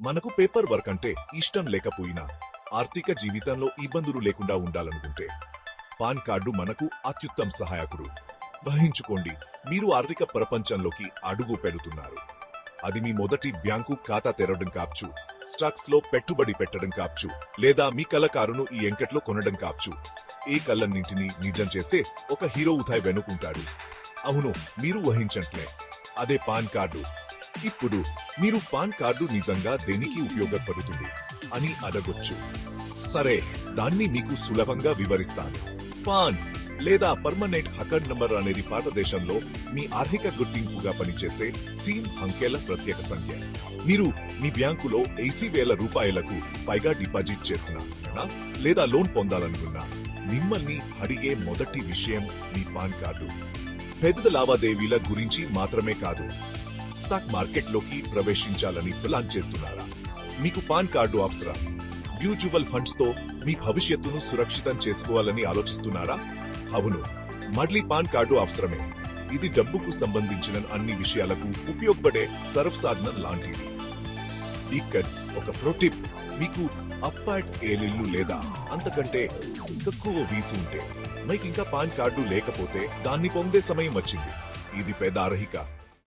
మనకు paper work అంటే ఇష్టం లేకపోయినా ఆర్థిక జీవితంలో ఇబ్బందులు లేకుండా ఉండాలనుకుంటే పాన్ కార్డు మనకు అత్యుత్తమ సహాయకుడు. వహించుకోండి, మీరు ఆర్థిక ప్రపంచంలోకి అడుగు పెడుతున్నారు. అది మీ మొదటి బ్యాంకు ఖాతా తెరవడం కావచ్చు, స్టాక్స్ లో పెట్టుబడి పెట్టడం కావచ్చు, లేదా మీ కళాకారును ఈ ఎంకెట్లో కొనడం కావచ్చు. ఈ కళ్ళన్నింటినీ నిజం చేసే ఒక హీరో ఉదయ్ వెనుకుంటాడు. అవును, మీరు వహించట్లే, అదే పాన్ కార్డు. ఇప్పుడు మీరు పాన్ కార్డు నిజంగా దేనికి ఉపయోగపడుతుంది అని అడగొచ్చు. సరే, దాన్ని మీకు సులభంగా వివరిస్తాను. పాన్ లేదా పర్మనెంట్ అకౌంట్ నంబర్ అనేది భారతదేశంలో మీ ఆర్థిక గుర్తింపుగా పనిచేసే సీమ్ అంకెల ప్రత్యేక సంఖ్య. మీరు మీ బ్యాంకులో 80,000 రూపాయలకు పైగా డిపాజిట్ చేసినా లేదా లోన్ పొందాలనుకున్నా మిమ్మల్ని అడిగే మొదటి విషయం మీ పాన్ కార్డు. పెద్ద లావాదేవీల గురించి మాత్రమే కాదు, స్టాక్ మార్కెట్లోకి ప్రవేశించాలని ప్లాన్ చేస్తున్నారా? మీకు పాన్ కార్డు అవసరం. మ్యూచువల్ ఫండ్స్ తో మీ భవిష్యత్తును సురక్షితం చేసుకోవాలని ఆలోచిస్తున్నారా? అవును, మళ్ళీ పాన్ కార్డు అవసరమే. ఇది డబ్బుకు సంబంధించిన అన్ని విషయాలకు ఉపయోగపడే సర్వసాధనం లాంటిది. ఇక్కడ ఒక ప్రోటిప్, మీకు అప్పాట్ ఏలిల్లు లేదా అంతకంటే తక్కువ వీసు ఉంటే, మీకు ఇంకా పాన్ కార్డు లేకపోతే దాన్ని పొందే సమయం వచ్చింది. ఇది పెద్ద అర్హత.